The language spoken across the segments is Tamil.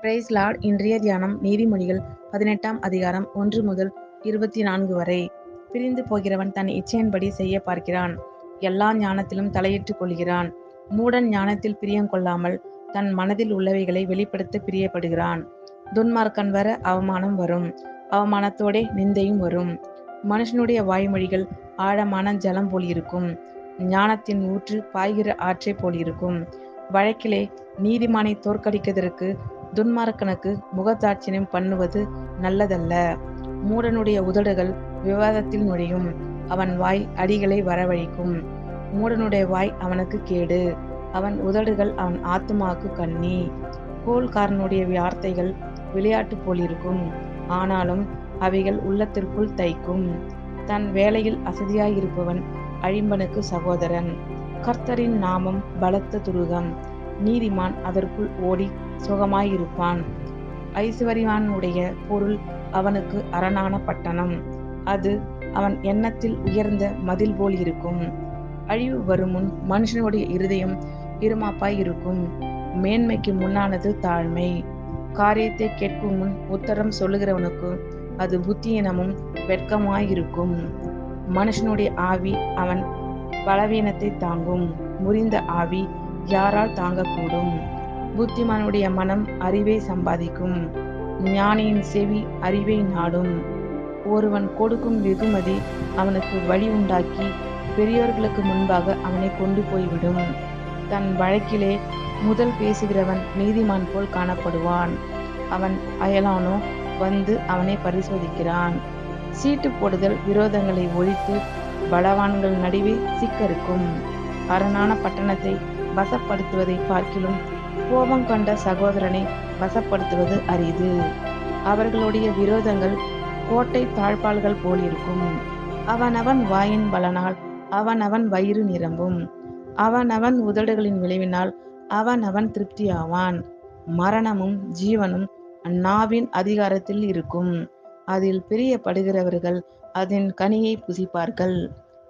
Price Lord. இன்றைய தியானம் நீதிமொழிகள் 18ஆம் அதிகாரம் 1 முதல் 24 வரை. பிரிந்து போகிறவன் தன் இச்சையின்படி செய்ய பார்க்கிறான். எல்லா ஞானத்திலும் தலையிட்டுக் கொள்கிறான். மூடன் ஞானத்தில் பிரியங்கொள்ளாமல் தன் மனதில் உள்ளவைகளை வெளிப்படுத்த பிரியப்படுகிறான். துன்மார்க்கன் வர அவமானம் வரும், அவமானத்தோடே நிந்தையும் வரும். மனுஷனுடைய வாய்மொழிகள் ஆழமான ஜலம் போல் இருக்கும், ஞானத்தின் ஊற்று பாய்கிற ஆற்றைப் போல் இருக்கும். வழக்கிலே நீதிமானை தோற்கடிக்கிறதற்கு துன்மார்க்கனுக்கு முகதாட்சிணியம் பண்ணுவது நல்லதல்ல. மூடனுடைய உதடுகள் விவாதத்தில் நுழையும், அவன் வாய் அடிகளை வரவழைக்கும். மூடனுடைய வாய் அவனுக்கு கேடு, அவன் உதடுகள் அவன் ஆத்துமாவுக்கு கண்ணி. கோல்காரனுடைய வார்த்தைகள் விளையாட்டு போல் இருக்கும், ஆனாலும் அவைகள் உள்ளத்திற்குள் தைக்கும். தன் வேலையில் அசதியாயிருப்பவன் அழிம்பனுக்கு சகோதரன். கர்த்தரின் நாமம் பலத்த துருகம், நீதிமான் அதற்குள் ஓடி சுகமாயிருப்பான். ஐசுவரியவானுடைய பொருள் அவனுக்கு அரணான பட்டணம், அது அவன் எண்ணத்தில் உயர்ந்த மதில் போல் இருக்கும். அழிவு வருமுன் மனுஷனுடைய இருதயம் இருமாப்பாய் இருக்கும், மேன்மைக்கு முன்னானது தாழ்மை. காரியத்தை கேட்கும் முன் உத்தரம் சொல்லுகிறவனுக்கு அது புத்தியினமும் வெட்கமாயிருக்கும். மனுஷனுடைய ஆவி அவன் பலவீனத்தை தாங்கும், முறிந்த ஆவி யாரால் தாங்கக்கூடும்? புத்திமானுடைய மனம் அறிவை சம்பாதிக்கும், ஞானியின் செவி அறிவை நாடும். ஒருவன் கொடுக்கும் வெகுமதி அவனுக்கு வழி உண்டாக்கி பெரியோர்களுக்கு முன்பாக அவனை கொண்டு போய்விடும். தன் வழக்கிலே முதல் பேசுகிறவன் நீதிமான் போல் காணப்படுவான், அவன் அயலானோ வந்து அவனை பரிசோதிக்கிறான். சீட்டு போடுதல் விரோதங்களை ஒழித்து பலவான்கள் நடுவே சிக்கருக்கும். அரணான பட்டணத்தை வசப்படுத்துவதை பார்க்கிலும் கோபம் கொண்ட சகோதரனை வசப்படுத்துவது அரிது. அவர்களுடைய விரோதங்கள் கோட்டை தாழ்பால்கள் போல் இருக்கும். அவனவன் வாயின் பலனால் அவனவன் வயிறு நிரம்பும், அவனவன் உதடுகளின் விளைவினால் அவனவன் திருப்தியாவான். மரணமும் ஜீவனும் நாவின் அதிகாரத்தில் இருக்கும், அதில் பிரியப்படுகிறவர்கள் அதன் கனியை புசிப்பார்கள்.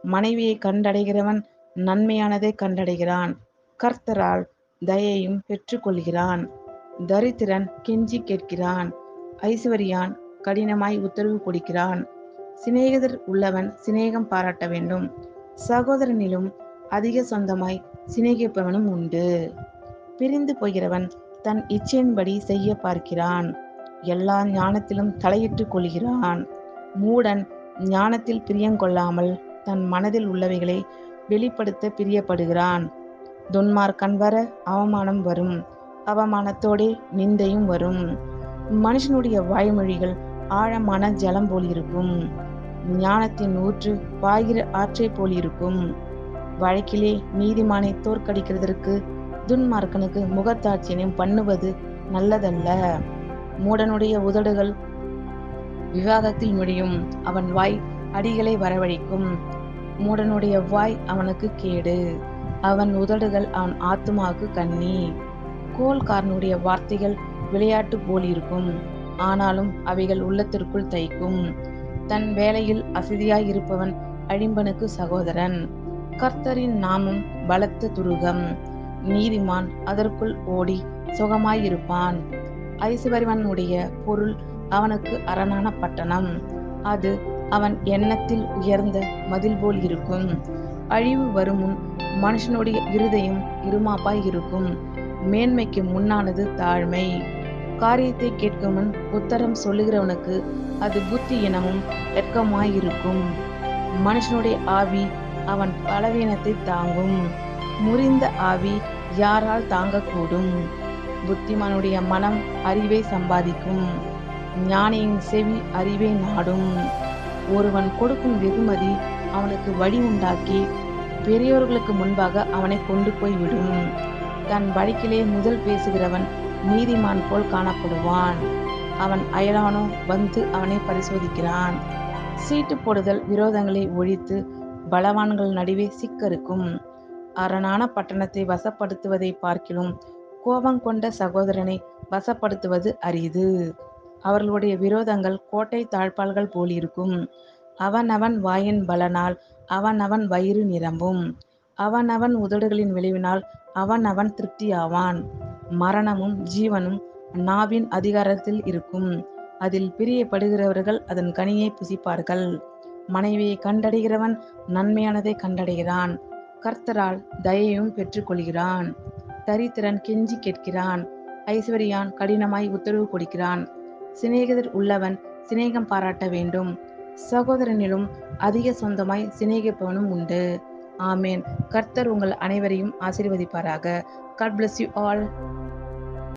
மனைவியை கண்டடைகிறவன் நன்மையானதை கண்டடைகிறான், கர்த்தரால் தயையும் பெற்றுக்கொள்கிறான். தரித்திரன் கெஞ்சி கேட்கிறான், ஐசுவரியான் கடினமாய் உத்தரவு கொடுக்கிறான். சிநேகிதர் உள்ளவன் சிநேகம் பாராட்ட வேண்டும், சகோதரனிலும் அதிக சொந்தமாய் சிநேகிப்பவனும் உண்டு. பிரிந்து போகிறவன் தன் இச்சையின்படி செய்ய பார்க்கிறான், எல்லா ஞானத்திலும் தலையிட்டுக் கொள்கிறான். மூடன் ஞானத்தில் பிரியங்கொள்ளாமல் தன் மனதில் உள்ளவைகளை வெளிப்படுத்த பிரியப்படுகிறான். துன்மார்க்கன் வர அவமானம் வரும், அவமானத்தோடே நிந்தையும் வரும். மனுஷனுடைய வாய்மொழிகள் ஆழமான ஜலம் போல் இருக்கும், ஞானத்தின் ஊற்று பாய்கிற ஆற்றை போல் இருக்கும். வழக்கிலே நீதிமானை தோற்கடிக்கிறதற்கு துன்மார்க்கனுக்கு முகத்தாட்சியம் பண்ணுவது நல்லதல்ல. மூடனுடைய உதடுகள் விவாதத்தில் நுழையும், அவன் வாய் அடிகளை வரவழைக்கும். மூடனுடைய வாய் அவனுக்கு கேடு, அவன் உதடுகள் அவன் ஆத்துமாவுக்கு கண்ணி. கோல்காரனுடைய வார்த்தைகள் விளையாட்டு போல் இருக்கும், ஆனாலும் அவைகள் உள்ளத்திற்குள் தைக்கும். தன் வேலையில் அசதியாயிருப்பவன் அழிம்பனுக்கு சகோதரன். கர்த்தரின் நாமம் பலத்த துருகம், நீதிமான் அதற்குள் ஓடி சுகமாயிருப்பான். ஐசுவரியவனுடைய பொருள் அவனுக்கு அரணான பட்டணம், அது அவன் எண்ணத்தில் உயர்ந்த மதில் போல் இருக்கும். அழிவு வருமுன் மனுஷனுடைய இருதயம் இருமாப்பாய் இருக்கும், மேன்மைக்கு முன்னானது தாழ்மை. காரியத்தை கேட்கும் முன் உத்தரம் சொல்லுகிறவனுக்கு அது புத்தியினமும் வெட்கமாயிருக்கும். மனுஷனுடைய ஆவி அவன் பலவீனத்தை தாங்கும், முறிந்த ஆவி யாரால் தாங்கக்கூடும்? புத்திமானுடைய மனம் அறிவை சம்பாதிக்கும், ஞானியின் செவி அறிவை நாடும். ஒருவன் கொடுக்கும் வெகுமதி அவனுக்கு வழி உண்டாக்கி பெரியோர்களுக்கு முன்பாக அவனை கொண்டு போய் விடும். தன் வழக்கிலே முதல் பேசுகிறவன் நீதிமான் போல் காணப்படுவான், அவன் அயலானோ வந்து அவனை பரிசோதிக்கிறான். சீட்டு போடுதல் விரோதங்களை ஒழித்து பலவான்கள் நடுவே சிக்கருக்கும். அரணான பட்டணத்தை வசப்படுத்துவதை பார்க்கிலும் கோபம் கொண்ட சகோதரனை வசப்படுத்துவது அரிது. அவர்களுடைய விரோதங்கள் கோட்டை தாழ்பால்கள் போல் இருக்கும், அவனவன் வாயின் பலனால் அவனவன் வயிறு நிரம்பும், அவனவன் உதடுகளின் விளைவினால் அவனவன் திருப்தியாவான். மரணமும் ஜீவனும் நாவின் அதிகாரத்தில் இருக்கும். அதில் பிரியப்படுகிறவர்கள் அதன் கனியை புசிப்பார்கள். மனைவியை கண்டடைகிறவன் நன்மையானதை கண்டடைகிறான். கர்த்தரால் தயையும் பெற்றுக்கொள்கிறான். தரித்திரன் கெஞ்சி கேட்கிறான். ஐஸ்வர்யான் கடினமாய் உத்தரவு கொடுக்கிறான். சிநேகிதர் உள்ளவன் சிநேகம் பாராட்ட வேண்டும். சகோதரனிலும் அதிக சொந்தமாய் சிநேகிப்பவனும் உண்டு. ஆமேன். கர்த்தர் உங்கள் அனைவரையும் ஆசீர்வதிப்பாராக. God bless you all.